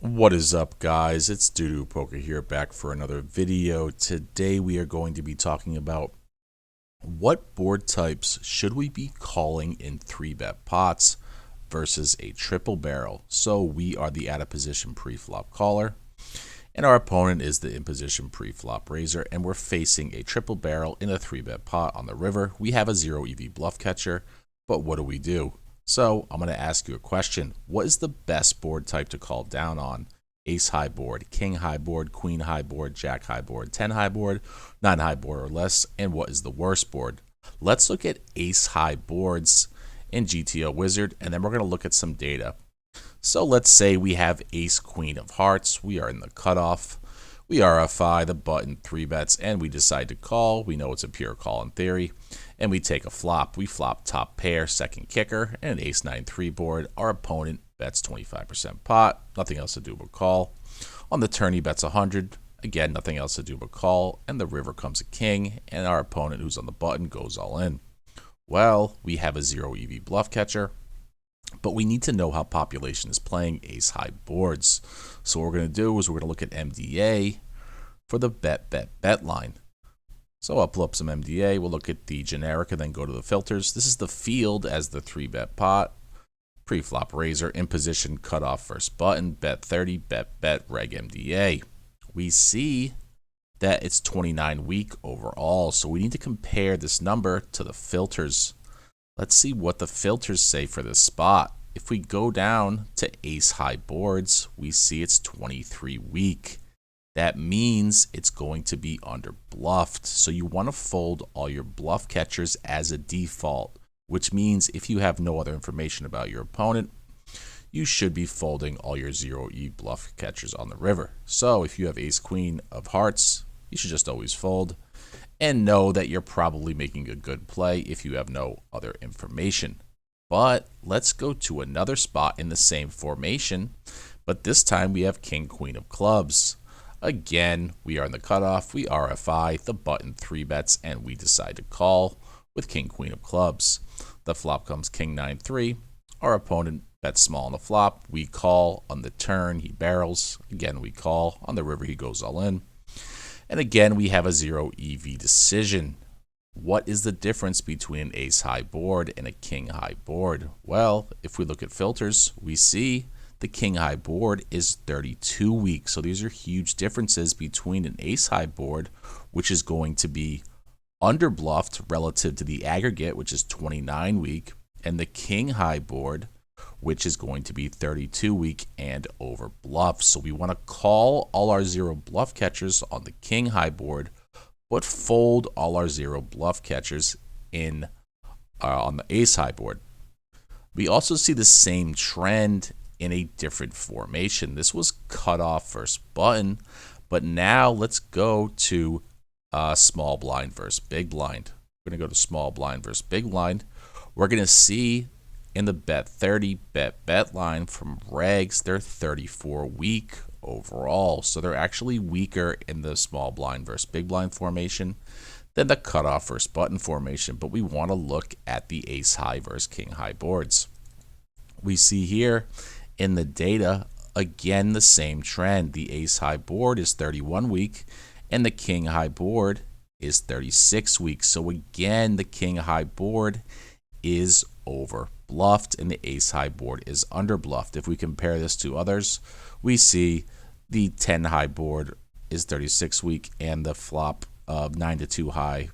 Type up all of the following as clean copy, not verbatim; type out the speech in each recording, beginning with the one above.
What is up, guys? It's Doodoo Poker here, back for another video. Today we are going to be talking about what board types should we be calling in 3-bet pots versus a triple barrel. So we are the out of position pre-flop caller, and our opponent is the in position pre-flop raiser, and we're facing a triple barrel in a 3-bet pot on the river. We have a 0 EV bluff catcher, but what do? So I'm going to ask you a question. What is the best board type to call down on? Ace high board, king high board, queen high board, jack high board, 10 high board, 9 high board or less, and what is the worst board? Let's look at ace high boards in GTO Wizard, and then we're going to look at some data. So let's say we have ace queen of hearts. We are in the cutoff. We RFI the button 3-bets, and we decide to call. We know it's a pure call in theory. And we take a flop. We flop top pair, second kicker, and an ace 9-3 board. Our opponent bets 25% pot. Nothing else to do but call. On the turn, he bets 100. Again, nothing else to do but call. And the river comes a king, and our opponent, who's on the button, goes all in. Well, we have a 0 EV bluff catcher, but we need to know how population is playing ace high boards. So what we're going to do is we're going to look at MDA for the bet line. So I'll pull up some MDA, we'll look at the generic and then go to the filters. This is the field as the 3-bet pot. Pre-flop raiser, in position, cutoff first button, bet 30, bet, reg MDA. We see that it's 29 week overall, so we need to compare this number to the filters. Let's see what the filters say for this spot. If we go down to ace high boards, we see it's 23 week. That means it's going to be under bluffed. So you want to fold all your bluff catchers as a default, which means if you have no other information about your opponent, you should be folding all your 0E bluff catchers on the river. So if you have ace queen of hearts, you should just always fold and know that you're probably making a good play if you have no other information. But let's go to another spot in the same formation, but this time we have king queen of clubs. Again, we are in the cutoff, we RFI the button 3-bets, and we decide to call with king queen of clubs. The flop comes king 9-3. Our opponent bets small on the flop. We call on the turn, he barrels. Again, we call. On the river, he goes all in. And again, we have a 0 EV decision. What is the difference between an ace high board and a king high board? Well, if we look at filters, we see the king high board is 32 weeks. So these are huge differences between an ace high board, which is going to be under bluffed relative to the aggregate, which is 29 week, and the king high board, which is going to be 32 week and over bluff. So we want to call all our 0 bluff catchers on the king high board, but fold all our 0 bluff catchers in on the ace high board. We also see the same trend in a different formation. This was cutoff first button, but now let's go to small blind versus big blind. We're going to go to small blind versus big blind. We're going to see in the bet 30, bet line from regs, they're 34 week overall. So they're actually weaker in the small blind versus big blind formation than the cutoff versus button formation. But we want to look at the ace high versus king high boards. We see here in the data, again, the same trend. The ace high board is 31 week and the king high board is 36 weeks. So again, the king high board is over bluffed and the ace high board is under bluffed. If we compare this to others, we see the 10 high board is 36 week and the flop of 9-2 high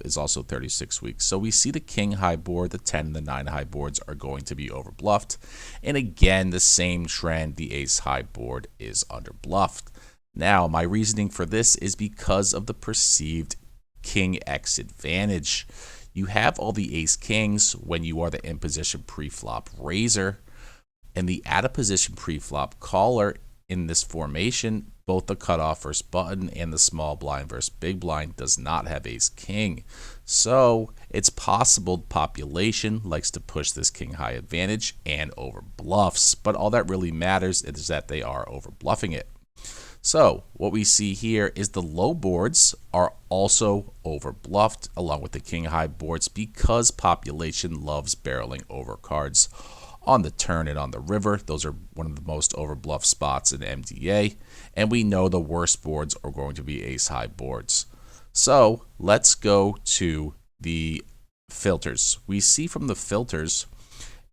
is also 36 weeks. So we see the king high board, the 10 and the 9 high boards are going to be over bluffed. And again, the same trend, the ace high board is under bluffed. Now, my reasoning for this is because of the perceived king X advantage. You have all the ace kings when you are the in position pre-flop raiser, and the out of position pre-flop caller in this formation, both the cutoff versus button and the small blind versus big blind does not have ace king. So it's possible population likes to push this king high advantage and over bluffs, but all that really matters is that they are over bluffing it. So what we see here is the low boards are also over bluffed along with the king high boards because population loves barreling over cards. on the turn and on the river. Those are one of the most overbluff spots in MDA. And we know the worst boards are going to be ace-high boards. So let's go to the filters. We see from the filters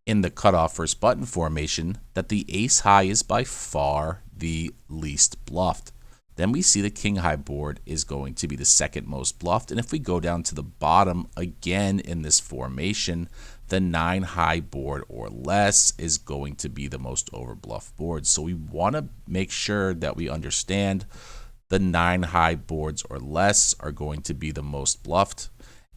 in the cutoff first button formation that the ace-high is by far the least bluffed. Then we see the king-high board is going to be the second most bluffed. And if we go down to the bottom again in this formation, the 9-high board or less is going to be the most overbluffed board. So we want to make sure that we understand the 9-high boards or less are going to be the most bluffed.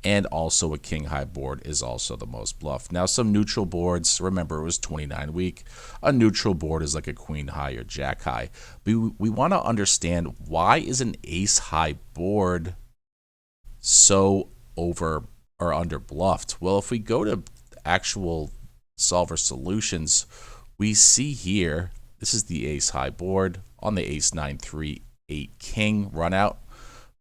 And also a king-high board is also the most bluffed. Now some neutral boards, remember it was 29 week, a neutral board is like a queen-high or jack-high. We want to understand, why is an ace-high board so over or under bluffed? Well, if we go to actual solver solutions, we see here, this is the ace-high board on the ace-9-3-8 king run out.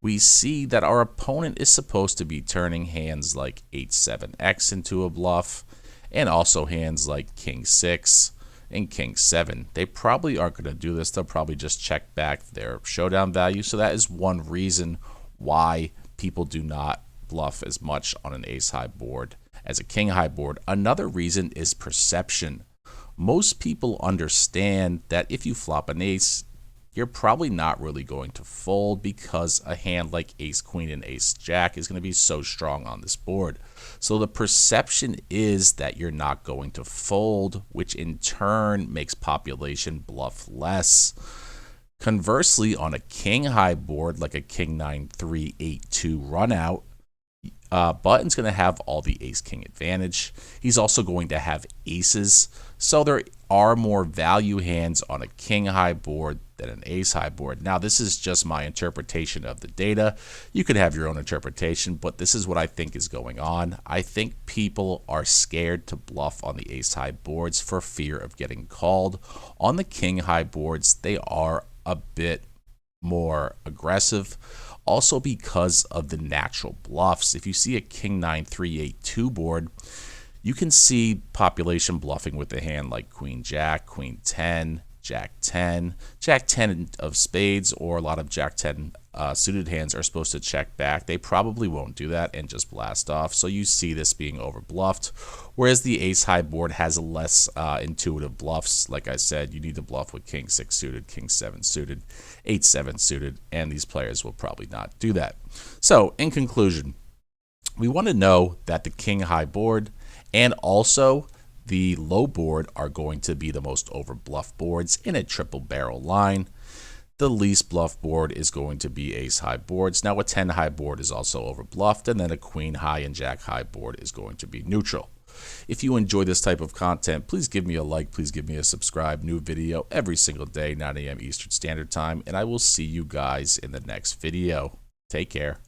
We see that our opponent is supposed to be turning hands like 8-7x into a bluff, and also hands like king-6 and king-7. They probably aren't going to do this. They'll probably just check back their showdown value. So that is one reason why people do not bluff as much on an ace-high board as a king-high board. Another reason is perception. Most people understand that if you flop an ace, you're probably not really going to fold, because a hand like ace-queen and ace-jack is going to be so strong on this board. So the perception is that you're not going to fold, which in turn makes population bluff less. Conversely, on a king-high board like a king-9-3-8-2 run out, Button's going to have all the ace-king advantage. He's also going to have aces, so there are more value hands on a king-high board than an ace-high board. Now, this is just my interpretation of the data. You could have your own interpretation, but this is what I think is going on. I think people are scared to bluff on the ace-high boards for fear of getting called. On the king-high boards, they are a bit more aggressive. Also because of the natural bluffs. If you see a king-9-3-8-2 board, you can see population bluffing with a hand like queen-jack, queen-10, jack-10, jack-10 of spades, or a lot of jack-10 suited hands are supposed to check back. They probably won't do that and just blast off. So you see this being overbluffed. Whereas the ace-high board has less intuitive bluffs. Like I said, you need to bluff with king-6 suited, king-7 suited, 8-7 suited, and these players will probably not do that. So in conclusion, we want to know that the king-high board and also the low board are going to be the most overbluff boards in a triple barrel line. The least bluff board is going to be ace-high boards. Now a 10-high board is also overbluffed, and then a queen-high and jack-high board is going to be neutral. If you enjoy this type of content, please give me a like, please give me a subscribe. New video every single day, 9 a.m. Eastern Standard Time, and I will see you guys in the next video. Take care.